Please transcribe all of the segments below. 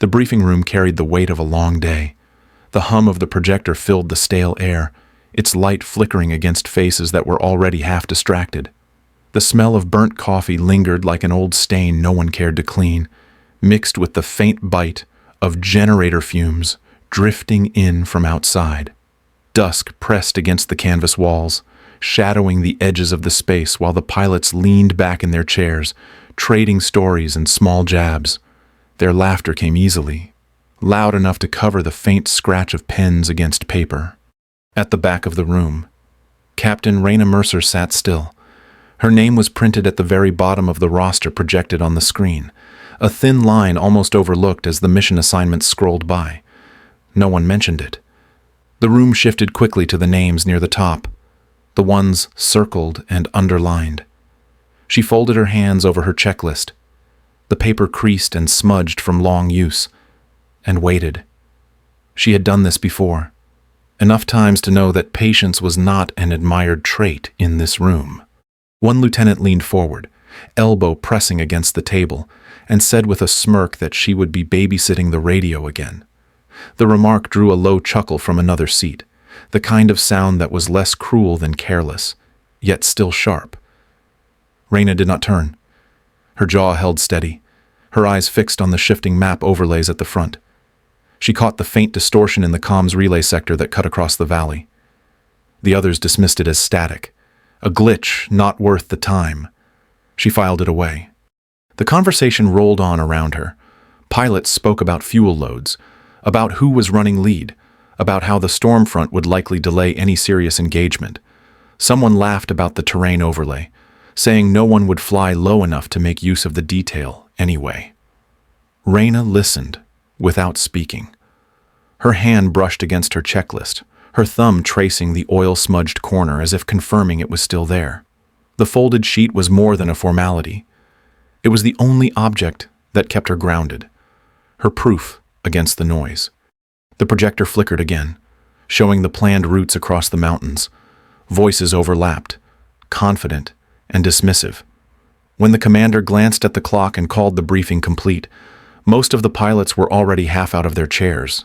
The briefing room carried the weight of a long day. The hum of the projector filled the stale air, its light flickering against faces that were already half distracted. The smell of burnt coffee lingered like an old stain no one cared to clean, mixed with the faint bite of generator fumes drifting in from outside. Dusk pressed against the canvas walls, shadowing the edges of the space while the pilots leaned back in their chairs, trading stories and small jabs. Their laughter came easily, loud enough to cover the faint scratch of pens against paper. At the back of the room, Captain Raina Mercer sat still. Her name was printed at the very bottom of the roster projected on the screen, a thin line almost overlooked as the mission assignment scrolled by. No one mentioned it. The room shifted quickly to the names near the top, the ones circled and underlined. She folded her hands over her checklist. The paper creased and smudged from long use, and waited. She had done this before, enough times to know that patience was not an admired trait in this room. One lieutenant leaned forward, elbow pressing against the table, and said with a smirk that she would be babysitting the radio again. The remark drew a low chuckle from another seat, the kind of sound that was less cruel than careless, yet still sharp. Raina did not turn. Her jaw held steady, her eyes fixed on the shifting map overlays at the front. She caught the faint distortion in the comms relay sector that cut across the valley. The others dismissed it as static, a glitch not worth the time. She filed it away. The conversation rolled on around her. Pilots spoke about fuel loads, about who was running lead, about how the storm front would likely delay any serious engagement. Someone laughed about the terrain overlay, saying no one would fly low enough to make use of the detail anyway. Raina listened, without speaking. Her hand brushed against her checklist, her thumb tracing the oil-smudged corner as if confirming it was still there. The folded sheet was more than a formality. It was the only object that kept her grounded, her proof against the noise. The projector flickered again, showing the planned routes across the mountains. Voices overlapped, confident and dismissive. When the commander glanced at the clock and called the briefing complete, most of the pilots were already half out of their chairs.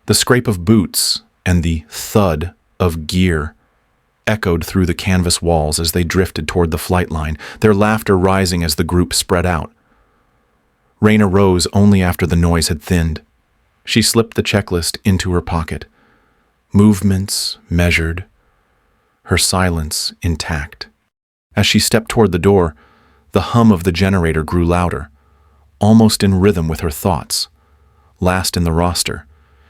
The scrape of boots and the thud of gear echoed through the canvas walls as they drifted toward the flight line, their laughter rising as the group spread out. Raina rose only after the noise had thinned. She slipped the checklist into her pocket. Movements measured, her silence intact. As she stepped toward the door, the hum of the generator grew louder, almost in rhythm with her thoughts. Last in the roster,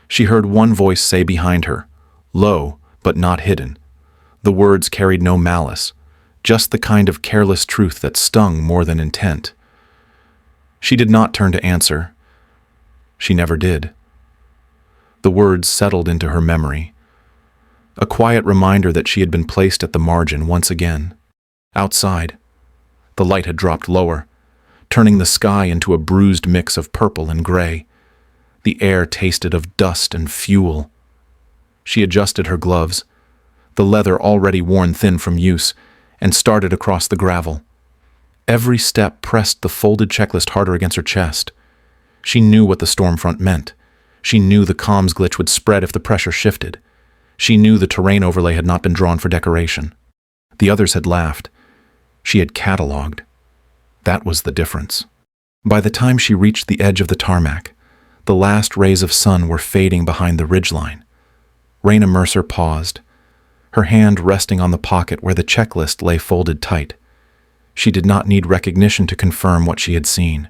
she heard one voice say behind her, low but not hidden. The words carried no malice, just the kind of careless truth that stung more than intent. She did not turn to answer. She never did. The words settled into her memory, a quiet reminder that she had been placed at the margin once again. Outside, the light had dropped lower, turning the sky into a bruised mix of purple and gray. The air tasted of dust and fuel. She adjusted her gloves, the leather already worn thin from use, and started across the gravel. Every step pressed the folded checklist harder against her chest. She knew what the storm front meant. She knew the comms glitch would spread if the pressure shifted. She knew the terrain overlay had not been drawn for decoration. The others had laughed. She had cataloged. That was the difference. By the time she reached the edge of the tarmac, the last rays of sun were fading behind the ridgeline. Raina Mercer paused, her hand resting on the pocket where the checklist lay folded tight. She did not need recognition to confirm what she had seen.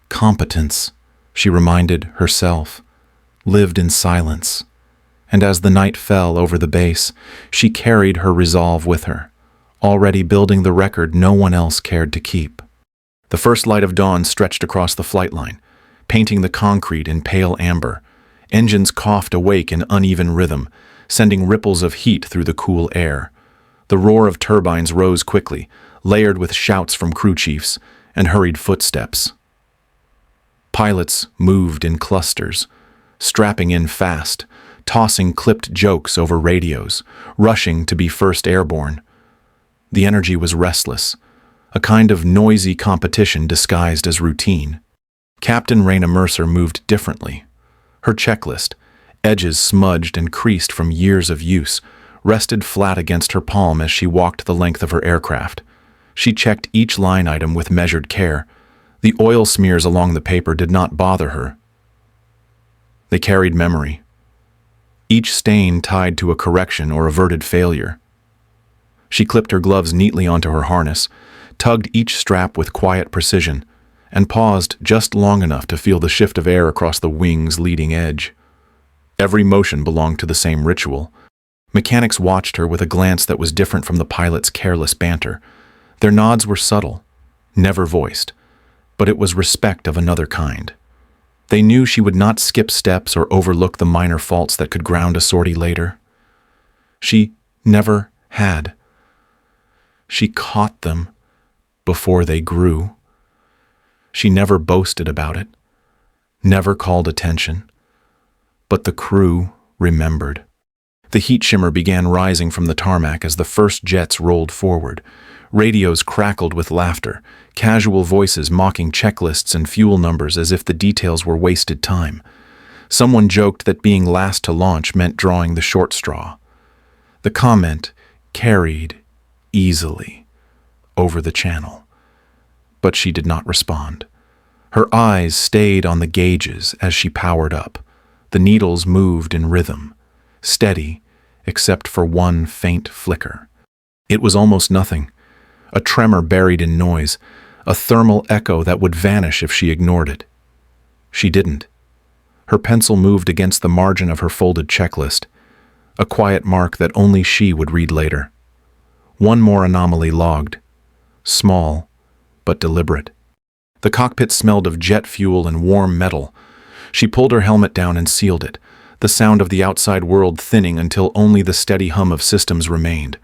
Competence, she reminded herself, lived in silence. And as the night fell over the base, she carried her resolve with her, already building the record no one else cared to keep. The first light of dawn stretched across the flight line, painting the concrete in pale amber. Engines coughed awake in uneven rhythm, sending ripples of heat through the cool air. The roar of turbines rose quickly, layered with shouts from crew chiefs and hurried footsteps. Pilots moved in clusters, strapping in fast, tossing clipped jokes over radios, rushing to be first airborne. The energy was restless, a kind of noisy competition disguised as routine. Captain Raina Mercer moved differently. Her checklist, edges smudged and creased from years of use, rested flat against her palm as she walked the length of her aircraft. She checked each line item with measured care. The oil smears along the paper did not bother her. They carried memory. Each stain tied to a correction or averted failure. She clipped her gloves neatly onto her harness, tugged each strap with quiet precision, and paused just long enough to feel the shift of air across the wing's leading edge. Every motion belonged to the same ritual. Mechanics watched her with a glance that was different from the pilot's careless banter. Their nods were subtle, never voiced, but it was respect of another kind. They knew she would not skip steps or overlook the minor faults that could ground a sortie later. She never had. She caught them before they grew. She never boasted about it, never called attention, but the crew remembered. The heat shimmer began rising from the tarmac as the first jets rolled forward. Radios crackled with laughter, casual voices mocking checklists and fuel numbers as if the details were wasted time. Someone joked that being last to launch meant drawing the short straw. The comment carried easily over the channel, but she did not respond. Her eyes stayed on the gauges as she powered up. The needles moved in rhythm, steady, except for one faint flicker. It was almost nothing, a tremor buried in noise, a thermal echo that would vanish if she ignored it. She didn't. Her pencil moved against the margin of her folded checklist, a quiet mark that only she would read later. One more anomaly logged, small but deliberate. The cockpit smelled of jet fuel and warm metal. She pulled her helmet down and sealed it, the sound of the outside world thinning until only the steady hum of systems remained.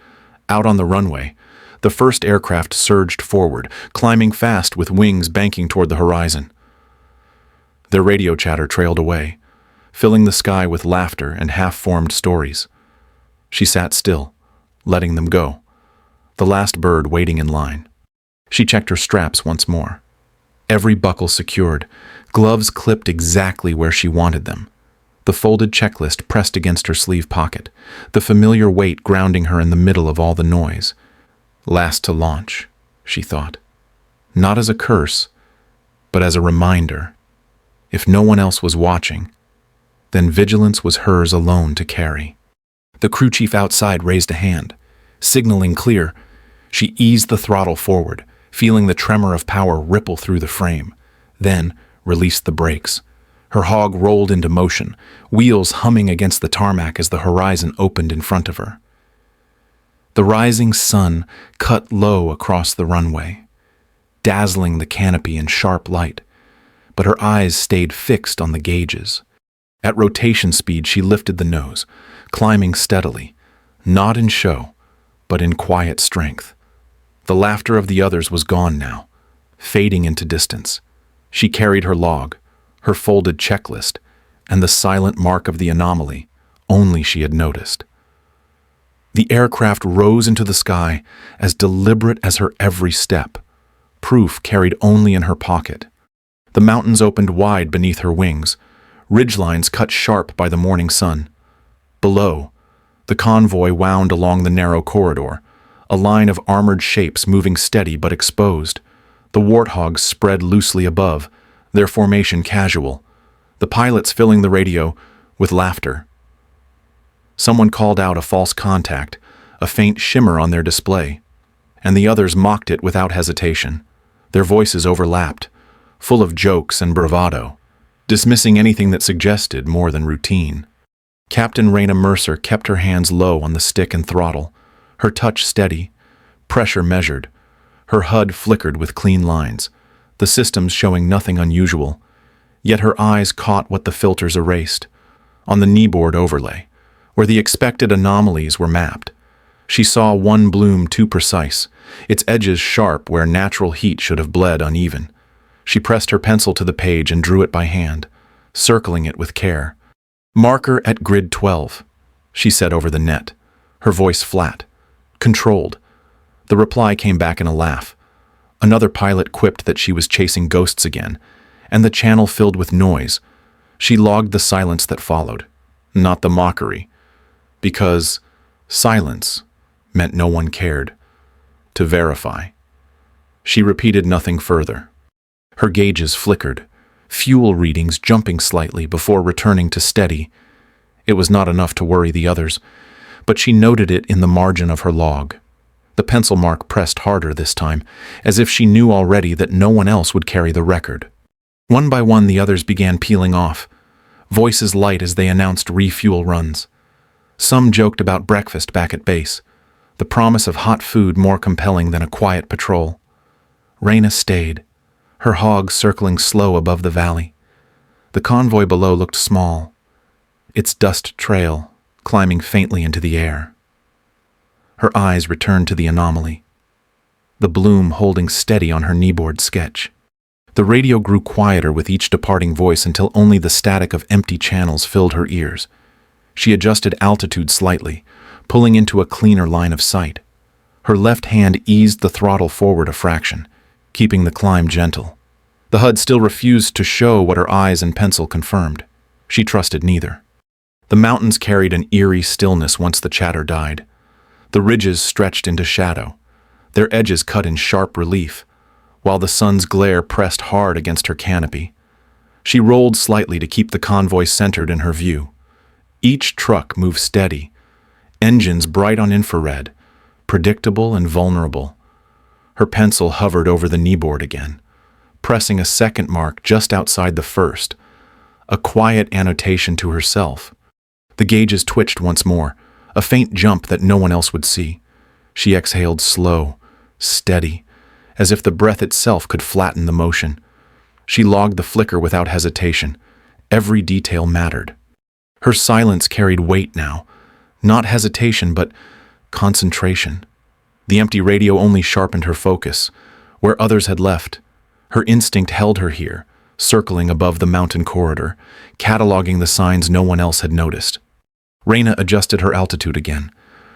Out on the runway, the first aircraft surged forward, climbing fast with wings banking toward the horizon. Their radio chatter trailed away, filling the sky with laughter and half-formed stories. She sat still, letting them go, the last bird waiting in line. She checked her straps once more. Every buckle secured, gloves clipped exactly where she wanted them. The folded checklist pressed against her sleeve pocket, the familiar weight grounding her in the middle of all the noise. Last to launch, she thought. Not as a curse, but as a reminder. If no one else was watching, then vigilance was hers alone to carry. The crew chief outside raised a hand, signaling clear. She eased the throttle forward, feeling the tremor of power ripple through the frame, then released the brakes. Her hog rolled into motion, wheels humming against the tarmac as the horizon opened in front of her. The rising sun cut low across the runway, dazzling the canopy in sharp light, but her eyes stayed fixed on the gauges. At rotation speed, she lifted the nose, climbing steadily, not in show, but in quiet strength. The laughter of the others was gone now, fading into distance. She carried her log, her folded checklist, and the silent mark of the anomaly only she had noticed. The aircraft rose into the sky as deliberate as her every step, proof carried only in her pocket. The mountains opened wide beneath her wings, ridgelines cut sharp by the morning sun. Below, the convoy wound along the narrow corridor, a line of armored shapes moving steady but exposed. The warthogs spread loosely above, their formation casual, the pilots filling the radio with laughter. Someone called out a false contact, a faint shimmer on their display, and the others mocked it without hesitation. Their voices overlapped, full of jokes and bravado, dismissing anything that suggested more than routine. Captain Raina Mercer kept her hands low on the stick and throttle, her touch steady, pressure measured. Her HUD flickered with clean lines, the systems showing nothing unusual, yet her eyes caught what the filters erased. On the kneeboard overlay, where the expected anomalies were mapped, she saw one bloom too precise, its edges sharp where natural heat should have bled uneven. She pressed her pencil to the page and drew it by hand, circling it with care. "Marker at grid 12, she said over the net, her voice flat, controlled. The reply came back in a laugh. Another pilot quipped that she was chasing ghosts again, and the channel filled with noise. She logged the silence that followed, not the mockery, because silence meant no one cared. To verify, she repeated nothing further. Her gauges flickered, fuel readings jumping slightly before returning to steady. It was not enough to worry the others, but she noted it in the margin of her log. The pencil mark pressed harder this time, as if she knew already that no one else would carry the record. One by one, the others began peeling off, voices light as they announced refuel runs. Some joked about breakfast back at base, the promise of hot food more compelling than a quiet patrol. Reyna stayed, her hog circling slow above the valley. The convoy below looked small, its dust trail climbing faintly into the air. Her eyes returned to the anomaly, the bloom holding steady on her kneeboard sketch. The radio grew quieter with each departing voice until only the static of empty channels filled her ears. She adjusted altitude slightly, pulling into a cleaner line of sight. Her left hand eased the throttle forward a fraction, keeping the climb gentle. The HUD still refused to show what her eyes and pencil confirmed. She trusted neither. The mountains carried an eerie stillness once the chatter died. The ridges stretched into shadow, their edges cut in sharp relief, while the sun's glare pressed hard against her canopy. She rolled slightly to keep the convoy centered in her view. Each truck moved steady, engines bright on infrared, predictable and vulnerable. Her pencil hovered over the kneeboard again, pressing a second mark just outside the first, a quiet annotation to herself. The gauges twitched once more, a faint jump that no one else would see. She exhaled slow, steady, as if the breath itself could flatten the motion. She logged the flicker without hesitation. Every detail mattered. Her silence carried weight now, not hesitation but concentration. The empty radio only sharpened her focus. Where others had left, her instinct held her here, circling above the mountain corridor, cataloging the signs no one else had noticed. Reyna adjusted her altitude again,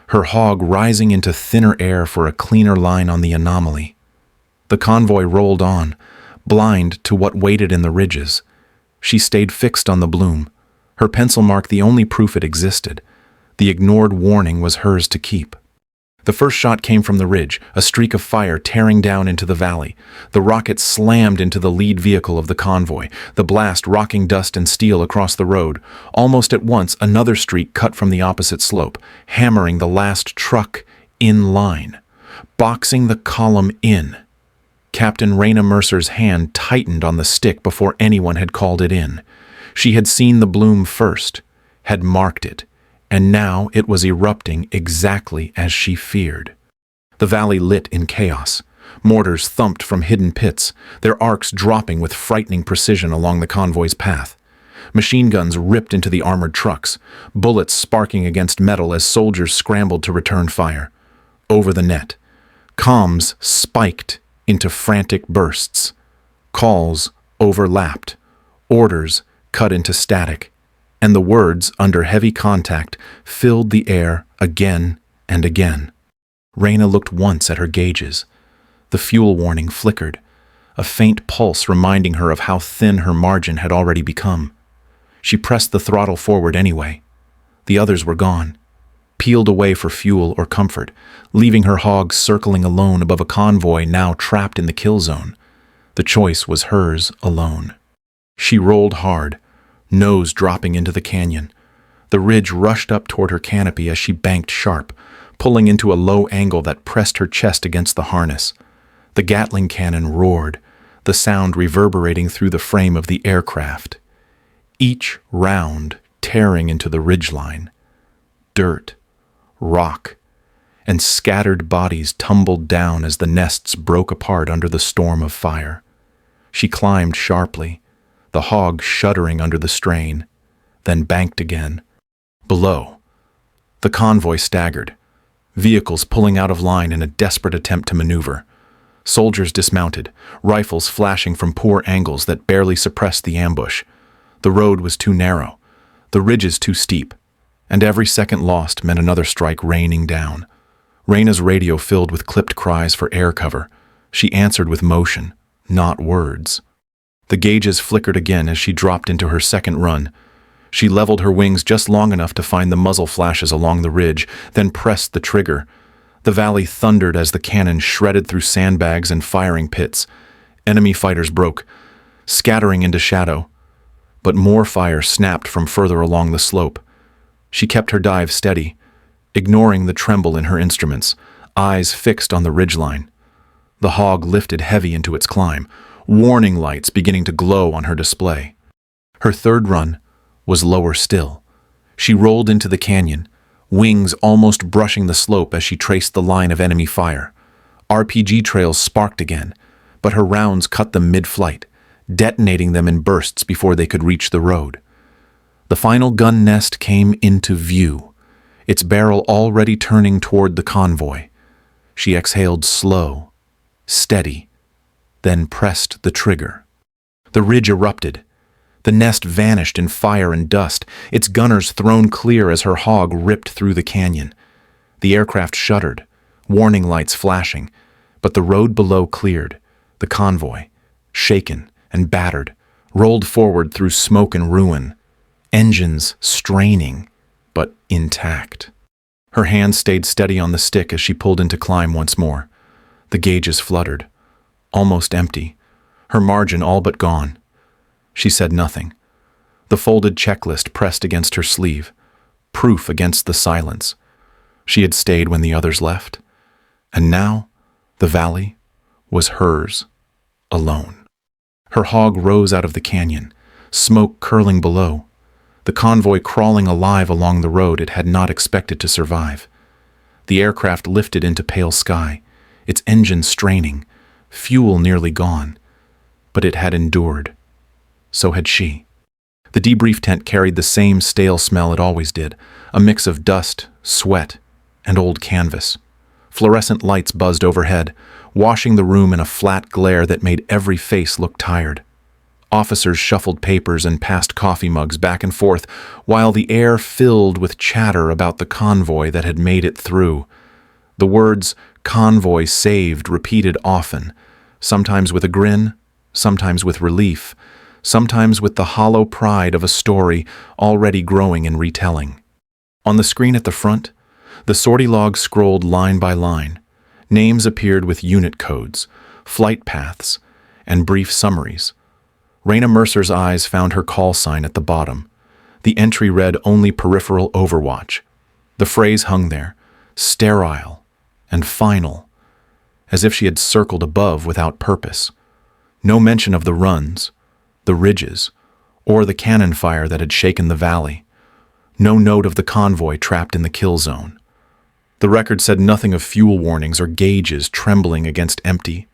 her hog rising into thinner air for a cleaner line on the anomaly. The convoy rolled on, blind to what waited in the ridges. She stayed fixed on the bloom, her pencil mark the only proof it existed. The ignored warning was hers to keep. The first shot came from the ridge, a streak of fire tearing down into the valley. The rocket slammed into the lead vehicle of the convoy, the blast rocking dust and steel across the road. Almost at once, another streak cut from the opposite slope, hammering the last truck in line, boxing the column in. Captain Reyna Mercer's hand tightened on the stick before anyone had called it in. She had seen the bloom first, had marked it, and now it was erupting exactly as she feared. The valley lit in chaos. Mortars thumped from hidden pits, their arcs dropping with frightening precision along the convoy's path. Machine guns ripped into the armored trucks, bullets sparking against metal as soldiers scrambled to return fire. Over the net, comms spiked into frantic bursts. Calls overlapped, orders cut into static, and the words, under heavy contact, filled the air again and again. Reyna looked once at her gauges. The fuel warning flickered, a faint pulse reminding her of how thin her margin had already become. She pressed the throttle forward anyway. The others were gone, peeled away for fuel or comfort, leaving her hog circling alone above a convoy now trapped in the kill zone. The choice was hers alone. She rolled hard, nose dropping into the canyon. The ridge rushed up toward her canopy as she banked sharp, pulling into a low angle that pressed her chest against the harness. The Gatling cannon roared, the sound reverberating through the frame of the aircraft. Each round tearing into the ridgeline. Dirt, rock, and scattered bodies tumbled down as the nests broke apart under the storm of fire. She climbed sharply, the hog shuddering under the strain, then banked again. Below, the convoy staggered, vehicles pulling out of line in a desperate attempt to maneuver. Soldiers dismounted, rifles flashing from poor angles that barely suppressed the ambush. The road was too narrow, the ridges too steep, and every second lost meant another strike raining down. Reyna's radio filled with clipped cries for air cover. She answered with motion, not words. The gauges flickered again as she dropped into her second run. She leveled her wings just long enough to find the muzzle flashes along the ridge, then pressed the trigger. The valley thundered as the cannon shredded through sandbags and firing pits. Enemy fighters broke, scattering into shadow. But more fire snapped from further along the slope. She kept her dive steady, ignoring the tremble in her instruments, eyes fixed on the ridgeline. The hog lifted heavy into its climb, warning lights beginning to glow on her display. Her third run was lower still. She rolled into the canyon, wings almost brushing the slope as she traced the line of enemy fire. RPG trails sparked again, but her rounds cut them mid-flight, detonating them in bursts before they could reach the road. The final gun nest came into view, its barrel already turning toward the convoy. She exhaled slow, steady, then pressed the trigger. The ridge erupted. The nest vanished in fire and dust, its gunners thrown clear as her hog ripped through the canyon. The aircraft shuddered, warning lights flashing, but the road below cleared. The convoy, shaken and battered, rolled forward through smoke and ruin, engines straining, but intact. Her hand stayed steady on the stick as she pulled into climb once more. The gauges fluttered, almost empty, her margin all but gone. She said nothing. The folded checklist pressed against her sleeve, proof against the silence. She had stayed when the others left, and now the valley was hers, alone. Her hog rose out of the canyon, smoke curling below, the convoy crawling alive along the road it had not expected to survive. The aircraft lifted into pale sky, its engine straining, fuel nearly gone, but it had endured. So had she. The debrief tent carried the same stale smell it always did, a mix of dust, sweat, and old canvas. Fluorescent lights buzzed overhead, washing the room in a flat glare that made every face look tired. Officers shuffled papers and passed coffee mugs back and forth, while the air filled with chatter about the convoy that had made it through. The words "convoy saved" repeated often, sometimes with a grin, sometimes with relief, sometimes with the hollow pride of a story already growing in retelling. On the screen at the front, the sortie log scrolled line by line. Names appeared with unit codes, flight paths, and brief summaries. Raina Mercer's eyes found her call sign at the bottom. The entry read only peripheral overwatch. The phrase hung there, sterile and final, as if she had circled above without purpose. No mention of the runs, the ridges, or the cannon fire that had shaken the valley. No note of the convoy trapped in the kill zone. The record said nothing of fuel warnings or gauges trembling against empty.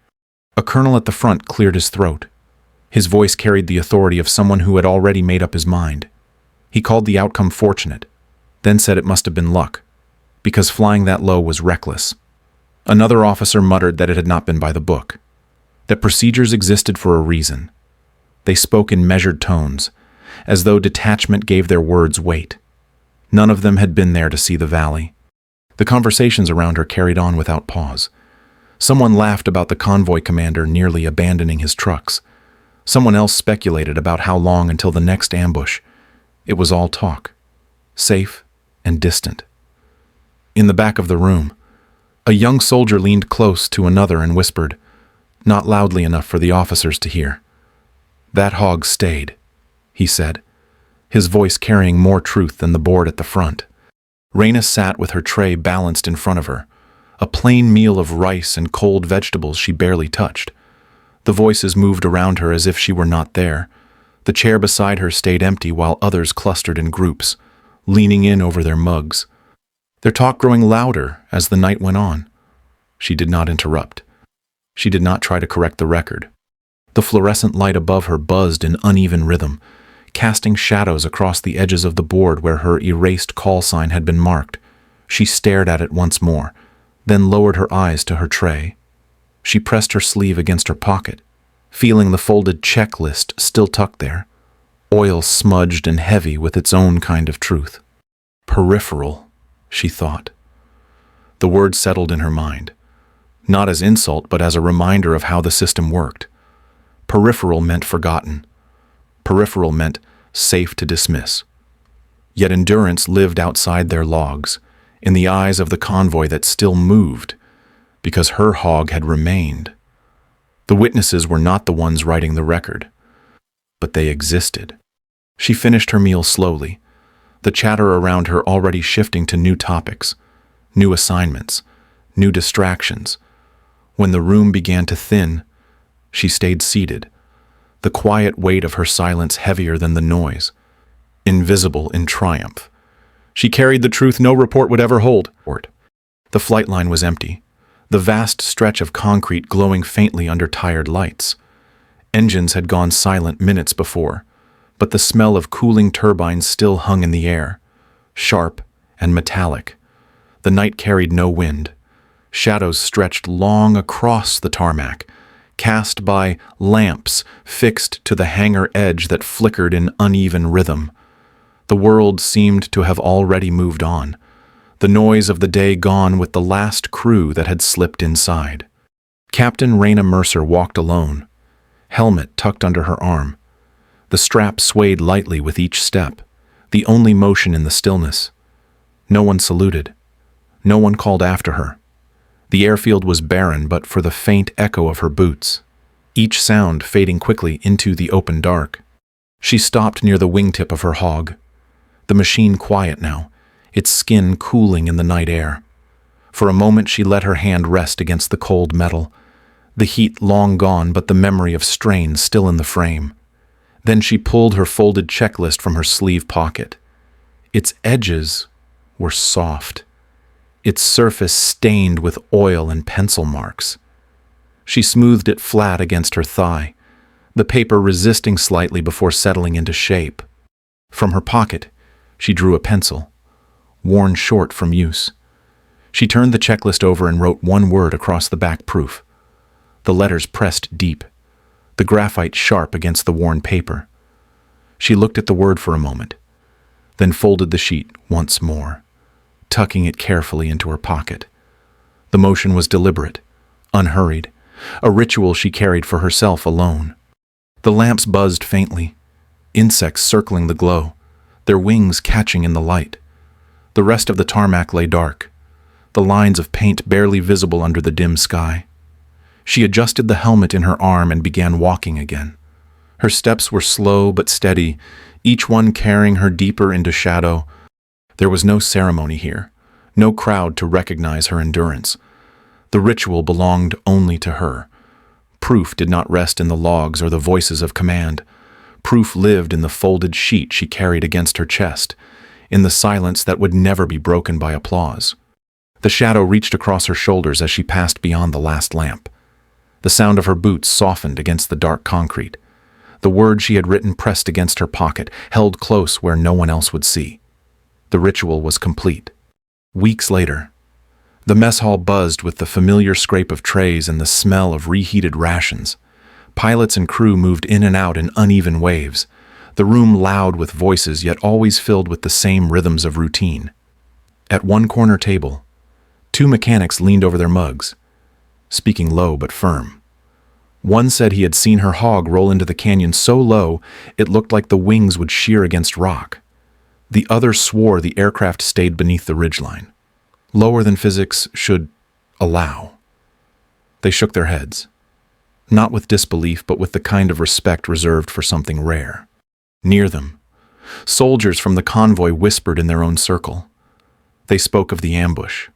A colonel at the front cleared his throat. His voice carried the authority of someone who had already made up his mind. He called the outcome fortunate, then said it must have been luck, because flying that low was reckless. Another officer muttered that it had not been by the book, that procedures existed for a reason. They spoke in measured tones, as though detachment gave their words weight. None of them had been there to see the valley. The conversations around her carried on without pause. Someone laughed about the convoy commander nearly abandoning his trucks. Someone else speculated about how long until the next ambush. It was all talk, safe and distant. In the back of the room, a young soldier leaned close to another and whispered, not loudly enough for the officers to hear. "That hog stayed," he said, his voice carrying more truth than the board at the front. Raina sat with her tray balanced in front of her, a plain meal of rice and cold vegetables she barely touched. The voices moved around her as if she were not there. The chair beside her stayed empty while others clustered in groups, leaning in over their mugs, their talk growing louder as the night went on. She did not interrupt. She did not try to correct the record. The fluorescent light above her buzzed in uneven rhythm, casting shadows across the edges of the board where her erased call sign had been marked. She stared at it once more, then lowered her eyes to her tray. She pressed her sleeve against her pocket, feeling the folded checklist still tucked there, oil smudged and heavy with its own kind of truth. Peripheral, she thought. The word settled in her mind, not as insult but as a reminder of how the system worked. Peripheral meant forgotten. Peripheral meant safe to dismiss. Yet endurance lived outside their logs, in the eyes of the convoy that still moved, because her hog had remained. The witnesses were not the ones writing the record, but they existed. She finished her meal slowly, the chatter around her already shifting to new topics, new assignments, new distractions. When the room began to thin, she stayed seated, the quiet weight of her silence heavier than the noise, invisible in triumph. She carried the truth no report would ever hold. The flight line was empty, the vast stretch of concrete glowing faintly under tired lights. Engines had gone silent minutes before, but the smell of cooling turbines still hung in the air, sharp and metallic. The night carried no wind. Shadows stretched long across the tarmac, cast by lamps fixed to the hangar edge that flickered in uneven rhythm. The world seemed to have already moved on, the noise of the day gone with the last crew that had slipped inside. Captain Raina Mercer walked alone, helmet tucked under her arm. The strap swayed lightly with each step, the only motion in the stillness. No one saluted. No one called after her. The airfield was barren but for the faint echo of her boots, each sound fading quickly into the open dark. She stopped near the wingtip of her hog, the machine quiet now, its skin cooling in the night air. For a moment she let her hand rest against the cold metal, the heat long gone but the memory of strain still in the frame. Then she pulled her folded checklist from her sleeve pocket. Its edges were soft, its surface stained with oil and pencil marks. She smoothed it flat against her thigh, the paper resisting slightly before settling into shape. From her pocket, she drew a pencil, worn short from use. She turned the checklist over and wrote one word across the back proof. The letters pressed deep, the graphite sharp against the worn paper. She looked at the word for a moment, then folded the sheet once more, tucking it carefully into her pocket. The motion was deliberate, unhurried, a ritual she carried for herself alone. The lamps buzzed faintly, insects circling the glow, their wings catching in the light. The rest of the tarmac lay dark, the lines of paint barely visible under the dim sky. She adjusted the helmet in her arm and began walking again. Her steps were slow but steady, each one carrying her deeper into shadow. There was no ceremony here, no crowd to recognize her endurance. The ritual belonged only to her. Proof did not rest in the logs or the voices of command. Proof lived in the folded sheet she carried against her chest, in the silence that would never be broken by applause. The shadow reached across her shoulders as she passed beyond the last lamp. The sound of her boots softened against the dark concrete. The word she had written pressed against her pocket, held close where no one else would see. The ritual was complete. Weeks later, the mess hall buzzed with the familiar scrape of trays and the smell of reheated rations. Pilots and crew moved in and out in uneven waves, the room loud with voices yet always filled with the same rhythms of routine. At one corner table, two mechanics leaned over their mugs, speaking low but firm. One said he had seen her hog roll into the canyon so low it looked like the wings would shear against rock. The other swore the aircraft stayed beneath the ridgeline, lower than physics should allow. They shook their heads, not with disbelief but with the kind of respect reserved for something rare. Near them, soldiers from the convoy whispered in their own circle. They spoke of the ambush,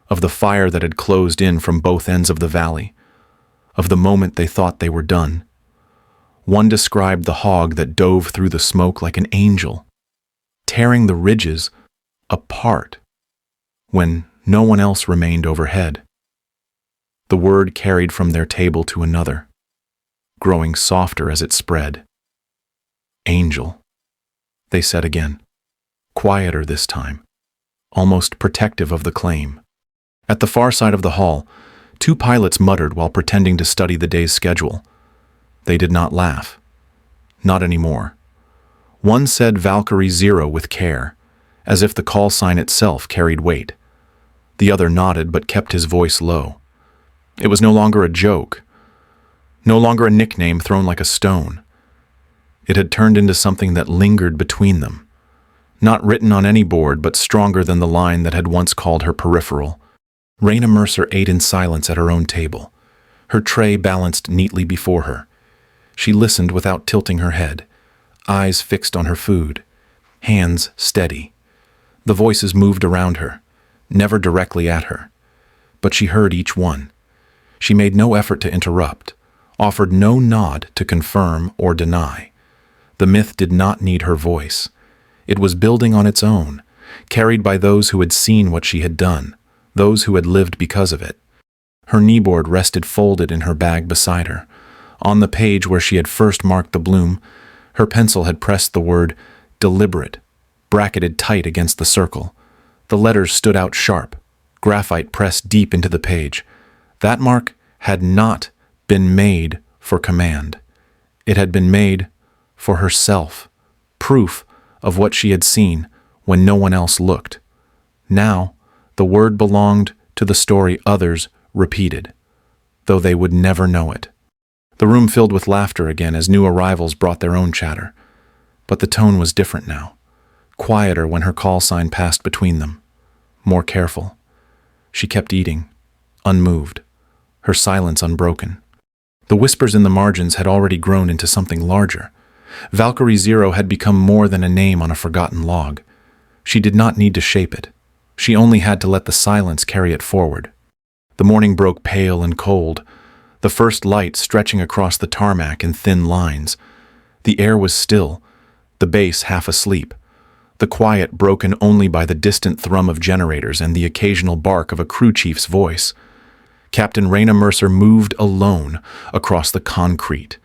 of the fire that had closed in from both ends of the valley, of the moment they thought they were done. One described the hog that dove through the smoke like an angel, tearing the ridges apart when no one else remained overhead. The word carried from their table to another, growing softer as it spread. Angel, they said again, quieter this time, almost protective of the claim. At the far side of the hall, two pilots muttered while pretending to study the day's schedule. They did not laugh. Not anymore. One said Valkyrie 0 with care, as if the call sign itself carried weight. The other nodded but kept his voice low. It was no longer a joke, No longer a nickname thrown like a stone. It had turned into something that lingered between them. Not written on any board, but stronger than the line that had once called her peripheral. Raina Mercer ate in silence at her own table, her tray balanced neatly before her. She listened without tilting her head, eyes fixed on her food, hands steady. The voices moved around her, never directly at her, but she heard each one. She made no effort to interrupt, offered no nod to confirm or deny. The myth did not need her voice. It was building on its own, carried by those who had seen what she had done, those who had lived because of it. Her kneeboard rested folded in her bag beside her. On the page where she had first marked the bloom, her pencil had pressed the word deliberate, bracketed tight against the circle. The letters stood out sharp, graphite pressed deep into the page. That mark had not been made for command. It had been made for herself, proof of what she had seen when no one else looked. Now, the word belonged to the story others repeated, though they would never know it. The room filled with laughter again as new arrivals brought their own chatter. But the tone was different now, quieter when her call sign passed between them, more careful. She kept eating, unmoved, her silence unbroken. The whispers in the margins had already grown into something larger. Valkyrie Zero had become more than a name on a forgotten log. She did not need to shape it. She only had to let the silence carry it forward. The morning broke pale and cold, the first light stretching across the tarmac in thin lines. The air was still, the base half asleep, the quiet broken only by the distant thrum of generators and the occasional bark of a crew chief's voice. Captain Raina Mercer moved alone across the concrete,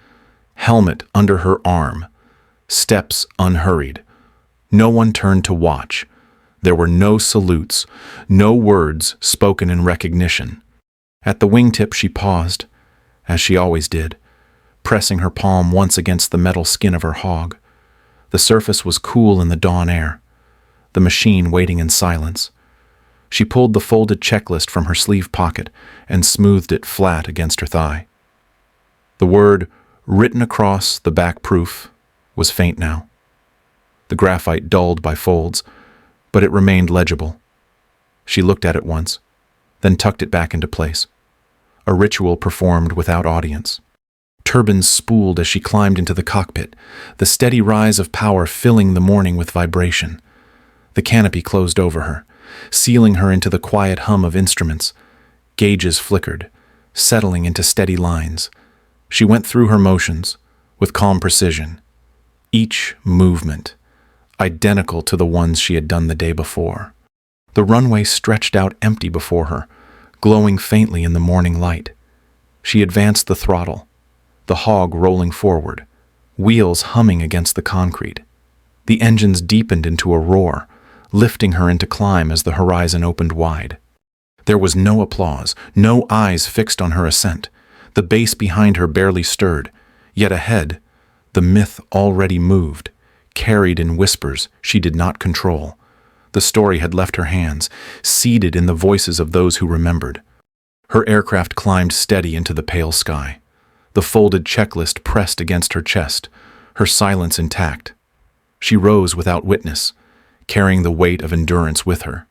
helmet under her arm, steps unhurried. No one turned to watch. There were no salutes, no words spoken in recognition. At the wingtip she paused, as she always did, pressing her palm once against the metal skin of her hog. The surface was cool in the dawn air, the machine waiting in silence. She pulled the folded checklist from her sleeve pocket and smoothed it flat against her thigh. The word, written across the back proof, was faint now. The graphite dulled by folds, but it remained legible. She looked at it once, then tucked it back into place. A ritual performed without audience. Turbines spooled as she climbed into the cockpit, the steady rise of power filling the morning with vibration. The canopy closed over her, sealing her into the quiet hum of instruments. Gauges flickered, settling into steady lines. She went through her motions with calm precision, each movement identical to the ones she had done the day before. The runway stretched out empty before her, glowing faintly in the morning light. She advanced the throttle, the hog rolling forward, wheels humming against the concrete. The engines deepened into a roar, lifting her into climb as the horizon opened wide. There was no applause, no eyes fixed on her ascent. The base behind her barely stirred, yet ahead, the myth already moved, carried in whispers she did not control. The story had left her hands, seeded in the voices of those who remembered. Her aircraft climbed steady into the pale sky, the folded checklist pressed against her chest, her silence intact. She rose without witness, carrying the weight of endurance with her.